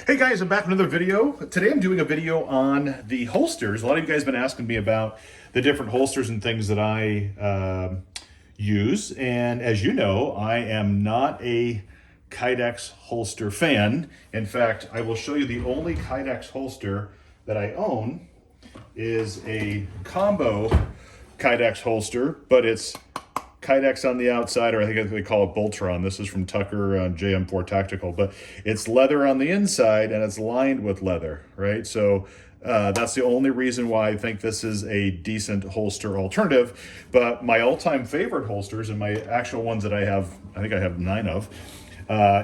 Hey guys, I'm back with another video. Today I'm doing a video on the holsters. A lot of you guys have been asking me about the different holsters and things that I use. And as you know, I am not a Kydex holster fan. In fact, I will show you the only Kydex holster that I own is a combo Kydex holster, but it's Kydex on the outside, or I think they call it Boltron. This is from Tucker on JM4 Tactical, but it's leather on the inside and it's lined with leather, right? So that's the only reason why I think this is a decent holster alternative. But my all-time favorite holsters, and my actual ones that I have, I think I have 9 of,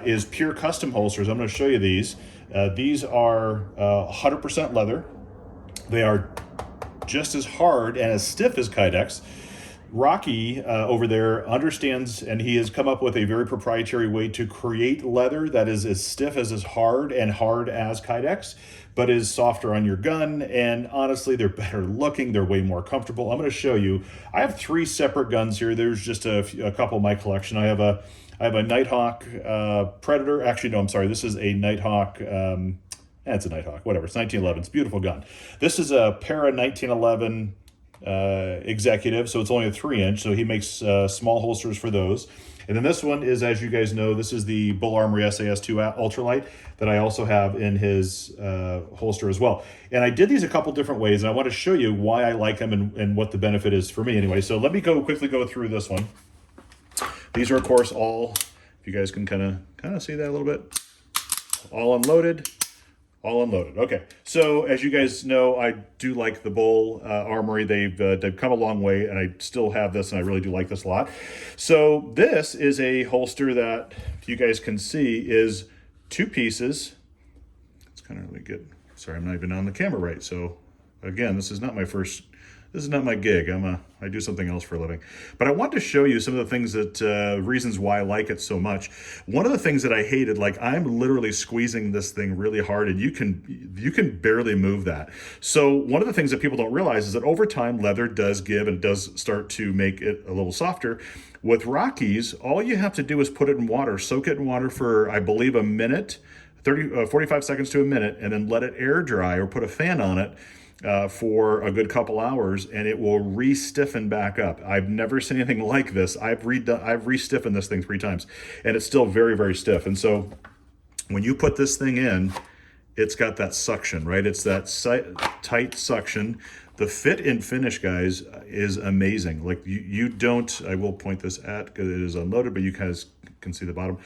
is pure custom holsters. I'm going to show you these. These are 100% leather. They are just as hard and as stiff as Kydex. Rocky over there understands, and he has come up with a very proprietary way to create leather that is as stiff as hard and hard as Kydex, but is softer on your gun. And honestly, they're better looking. They're way more comfortable. I'm going to show you. I have 3 separate guns here. There's just a couple in my collection. I have a Nighthawk Predator. Actually, no, I'm sorry. This is a Nighthawk. It's a Nighthawk. Whatever. It's 1911. It's a beautiful gun. This is a Para 1911. Executive, so it's only a 3-inch, so he makes small holsters for those. And then this one is, as you guys know, this is the Bul Armory SAS 2 Ultralight that I also have in his holster as well. And I did these a couple different ways, and I want to show you why I like them and what the benefit is for me anyway. So let me quickly go through this one. These are, of course, all, if you guys can kind of see that a little bit, all unloaded. All unloaded. Okay, so as you guys know, I do like the Bul Armory. They've come a long way, and I still have this, and I really do like this a lot. So this is a holster that, if you guys can see, is 2 pieces. It's kind of really good. Sorry, I'm not even on the camera right. So again, this is not my gig. I do something else for a living. But I want to show you some of the things that, reasons why I like it so much. One of the things that I hated, like I'm literally squeezing this thing really hard and you can barely move that. So one of the things that people don't realize is that over time, leather does give and does start to make it a little softer. With Rockies, all you have to do is put it in water, soak it in water for, I believe, a minute, 45 seconds to a minute, and then let it air dry or put a fan on it for a good couple hours, and it will re-stiffen back up. I've never seen anything like this. I've re-stiffened this thing 3 times, and it's still very, very stiff. And so when you put this thing in, it's got that suction, right? It's that tight suction. The fit and finish, guys, is amazing. Like you don't, I will point this at, because it is unloaded, but you guys can see the bottom.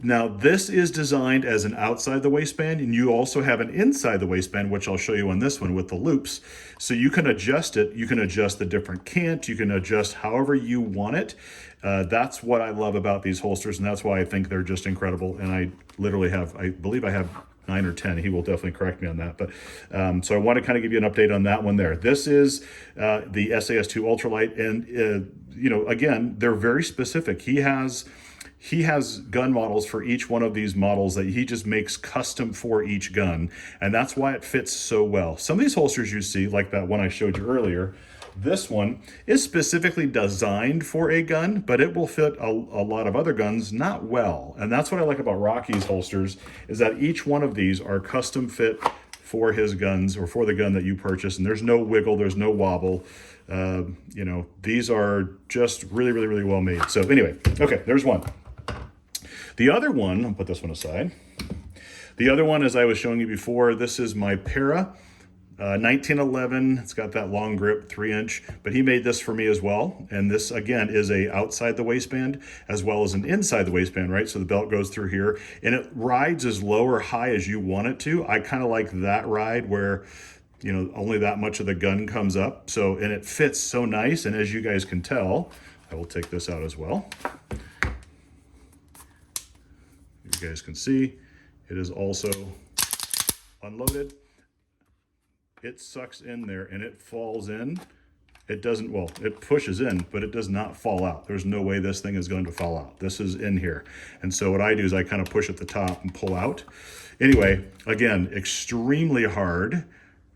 Now, this is designed as an outside the waistband, and you also have an inside the waistband, which I'll show you on this one with the loops. So you can adjust it. You can adjust the different cant. You can adjust however you want it. That's what I love about these holsters, and that's why I think they're just incredible. And I literally have, I believe I have 9 or 10. He will definitely correct me on that. But so I want to kind of give you an update on that one there. This is the SAS2 Ultralight, and you know, again, they're very specific. He has gun models for each one of these models that he just makes custom for each gun, and that's why it fits so well. Some of these holsters you see, like that one I showed you earlier, this one is specifically designed for a gun, but it will fit a lot of other guns not well. And that's what I like about Rocky's holsters, is that each one of these are custom fit for his guns or for the gun that you purchase, and there's no wiggle, there's no wobble. You know, these are just really, really, really well made. So anyway, okay, there's one. The other one, I'll put this one aside. The other one, as I was showing you before, this is my Para 1911. It's got that long grip, 3-inch, but he made this for me as well. And this, again, is a outside the waistband as well as an inside the waistband, right? So the belt goes through here, and it rides as low or high as you want it to. I kind of like that ride where, you know, only that much of the gun comes up. So, and it fits so nice. And as you guys can tell, I will take this out as well. You guys can see it is also unloaded. It sucks in there and it falls in. It doesn't, well, it pushes in, but it does not fall out. There's no way this thing is going to fall out. This is in here. And so what I do is I kind of push at the top and pull out. Anyway, again, extremely hard.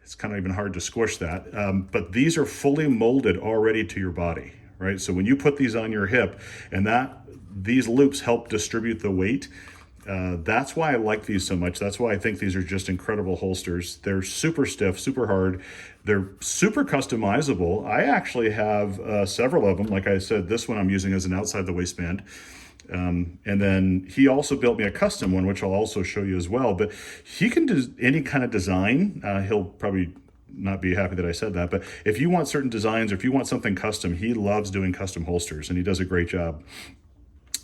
It's kind of even hard to squish that. But these are fully molded already to your body, right? So when you put these on your hip, and these loops help distribute the weight, That's why I like these so much. That's why I think these are just incredible holsters. They're super stiff, super hard. They're super customizable. I actually have several of them. Like I said, this one I'm using as an outside the waistband. And then he also built me a custom one, which I'll also show you as well. But he can do any kind of design. He'll probably not be happy that I said that. But if you want certain designs or if you want something custom, he loves doing custom holsters and he does a great job.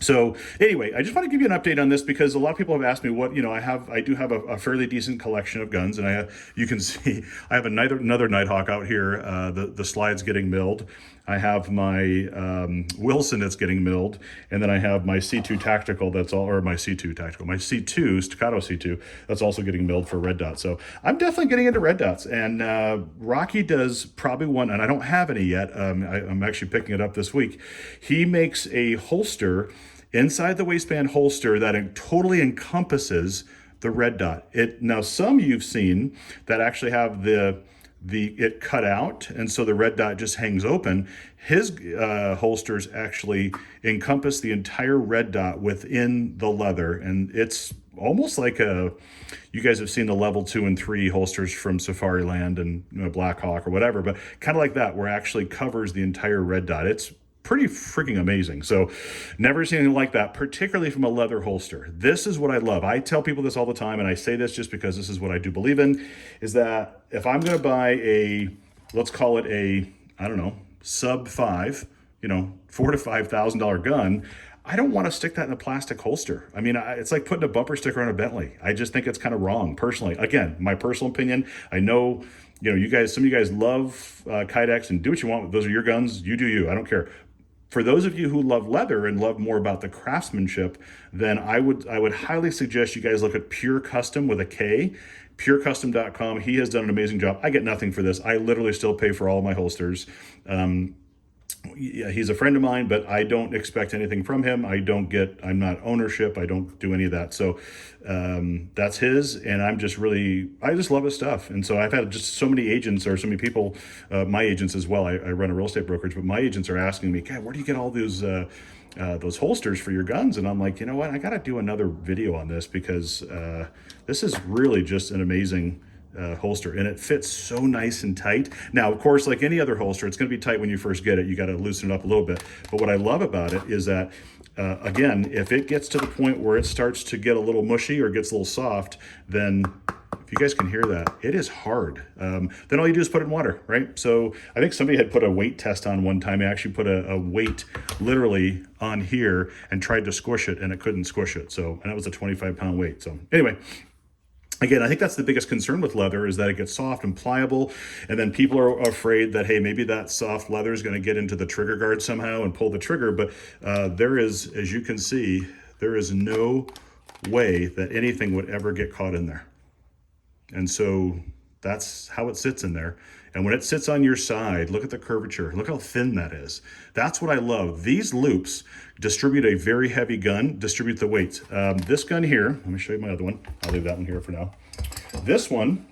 So anyway, I just want to give you an update on this because a lot of people have asked me what, I do have a fairly decent collection of guns, and you can see I have another Nighthawk out here. The slide's getting milled. I have my Wilson that's getting milled, and then I have my C2 Tactical my C2 Staccato C2 that's also getting milled for red dots. So I'm definitely getting into red dots, and Rocky does probably one, and I don't have any yet. I'm actually picking it up this week. He makes a holster, inside the waistband holster, that totally encompasses the red dot. Now some you've seen that actually have it cut out, and so the red dot just hangs open. His holsters actually encompass the entire red dot within the leather, and it's almost like you guys have seen the level 2 and 3 holsters from Safariland and Blackhawk or whatever, but kind of like that, where it actually covers the entire red dot. It's pretty freaking amazing. So never seen anything like that, particularly from a leather holster. This is what I love. I tell people this all the time, and I say this just because this is what I do believe in, is that if I'm going to buy let's call it I don't know, sub 5, $4,000 to $5,000 gun, I don't want to stick that in a plastic holster. I mean, it's like putting a bumper sticker on a Bentley. I just think it's kind of wrong, personally. Again, my personal opinion. I know, some of you guys love Kydex and do what you want. Those are your guns. You do you. I don't care. For those of you who love leather and love more about the craftsmanship, then I would highly suggest you guys look at Pure Kustom with a K, purecustom.com. He has done an amazing job. I get nothing for this. I literally still pay for all my holsters. Yeah, he's a friend of mine, but I don't expect anything from him. I'm not ownership. I don't do any of that. So that's his, and I just love his stuff. And so I've had just so many agents or so many people, my agents as well. I run a real estate brokerage, but my agents are asking me, God, where do you get all those holsters for your guns? And I'm like, you know what? I got to do another video on this because this is really just an amazing holster, and it fits so nice and tight. Now, of course, like any other holster, it's going to be tight when you first get it. You got to loosen it up a little bit. But what I love about it is that, again, if it gets to the point where it starts to get a little mushy or gets a little soft, then if you guys can hear that, it is hard. Then all you do is put it in water, right? So I think somebody had put a weight test on one time. They actually put a weight literally on here and tried to squish it, and it couldn't squish it. So, and that was a 25-pound weight. So anyway, again, I think that's the biggest concern with leather, is that it gets soft and pliable, and then people are afraid that, hey, maybe that soft leather is going to get into the trigger guard somehow and pull the trigger. But there is, as you can see, there is no way that anything would ever get caught in there. And so that's how it sits in there. And when it sits on your side, look at the curvature. Look how thin that is. That's what I love. These loops distribute a very heavy gun, distribute the weight. This gun here, let me show you my other one. I'll leave that one here for now. This one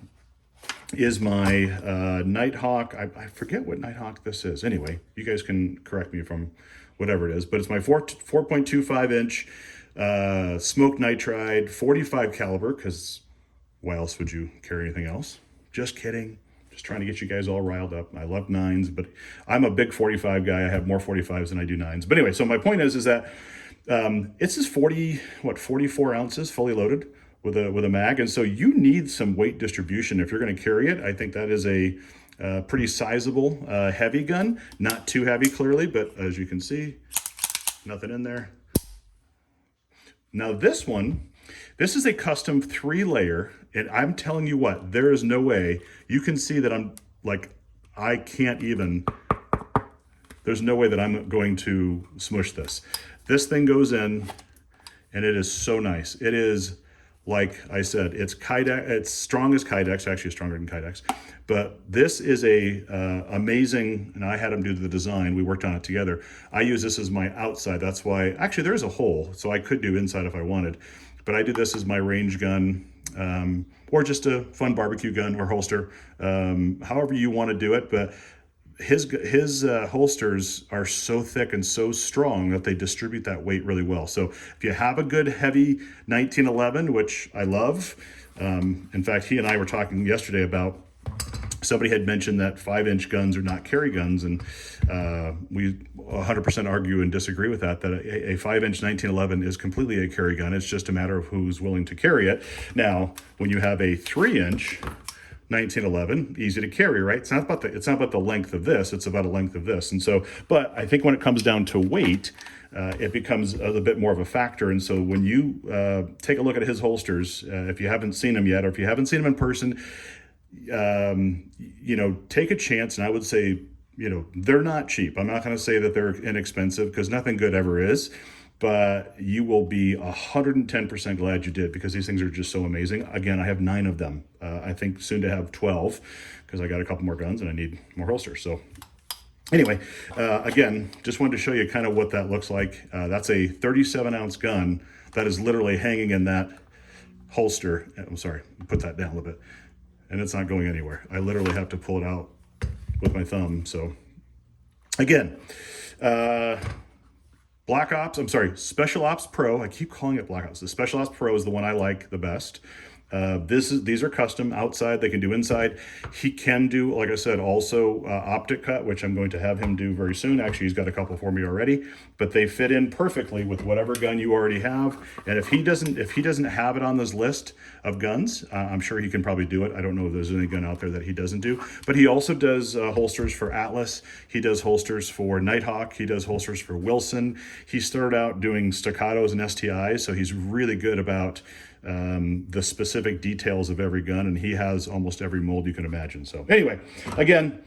is my Nighthawk. I forget what Nighthawk this is. Anyway, you guys can correct me from whatever it is, but it's my 4.25 inch smoked nitride 45 caliber, because why else would you carry anything else? Just kidding. Just trying to get you guys all riled up. I love 9s, but I'm a big 45 guy. I have more 45s than I do 9s. But anyway, so my point is that it's just 44 ounces fully loaded with a mag. And so you need some weight distribution if you're going to carry it. I think that is a pretty sizable heavy gun. Not too heavy, clearly, but as you can see, nothing in there. Now this one, this is a custom 3-layer, and I'm telling you what, there is no way. You can see that there's no way that I'm going to smush this. This thing goes in, and it is so nice. It is, like I said, it's Kydex, it's strong as Kydex, actually stronger than Kydex. But this is amazing, and I had him do the design. We worked on it together. I use this as my outside. That's why, actually there's a hole, so I could do inside if I wanted. But I do this as my range gun, or just a fun barbecue gun or holster, however you want to do it. But his holsters are so thick and so strong that they distribute that weight really well. So if you have a good heavy 1911, which I love, in fact, he and I were talking yesterday about, somebody had mentioned that 5-inch guns are not carry guns, and we 100% argue and disagree with that a 5-inch 1911 is completely a carry gun. It's just a matter of who's willing to carry it. Now, when you have a 3-inch 1911, easy to carry, right? It's not about the length of this, it's about a length of this. And so, but I think when it comes down to weight, it becomes a bit more of a factor. And so when you take a look at his holsters, if you haven't seen them yet, or if you haven't seen them in person, take a chance. And I would say, they're not cheap. I'm not going to say that they're inexpensive, because nothing good ever is, but you will be 110% glad you did, because these things are just so amazing. Again, I have 9 of them. I think soon to have 12, because I got a couple more guns and I need more holsters. So anyway, again, just wanted to show you kind of what that looks like. That's a 37-ounce gun that is literally hanging in that holster. I'm sorry, put that down a little bit. And it's not going anywhere. I literally have to pull it out with my thumb. So again, Special Ops Pro. I keep calling it Black Ops. The Special Ops Pro is the one I like the best. These are custom outside. They can do inside. He can do, like I said, also optic cut, which I'm going to have him do very soon. Actually, he's got a couple for me already, but they fit in perfectly with whatever gun you already have. And if he doesn't have it on this list of guns, I'm sure he can probably do it. I don't know if there's any gun out there that he doesn't do, but he also does holsters for Atlas. He does holsters for Nighthawk. He does holsters for Wilson. He started out doing staccatos and STIs, so he's really good about the specific details of every gun, and he has almost every mold you can imagine. So anyway, again,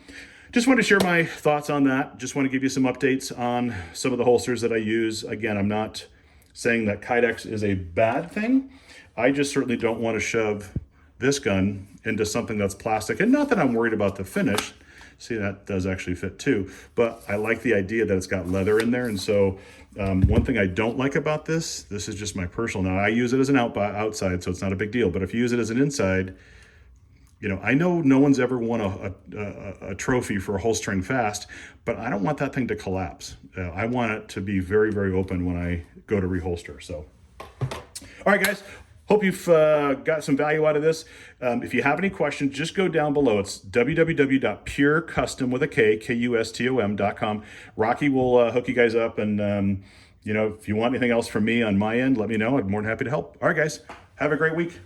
just wanted to share my thoughts on that. Just want to give you some updates on some of the holsters that I use. Again, I'm not saying that Kydex is a bad thing. I just certainly don't want to shove this gun into something that's plastic, and not that I'm worried about the finish. See, that does actually fit too, but I like the idea that it's got leather in there. And so one thing I don't like about this is just my personal, now I use it as an outside, so it's not a big deal, but if you use it as an inside, I know no one's ever won a trophy for holstering fast, but I don't want that thing to collapse. I want it to be very, very open when I go to reholster. So, all right, guys. Hope you've got some value out of this. If you have any questions, just go down below. It's www.purekustom with a K, Kustom.com. Rocky will hook you guys up. And, if you want anything else from me on my end, let me know. I'm more than happy to help. All right, guys. Have a great week.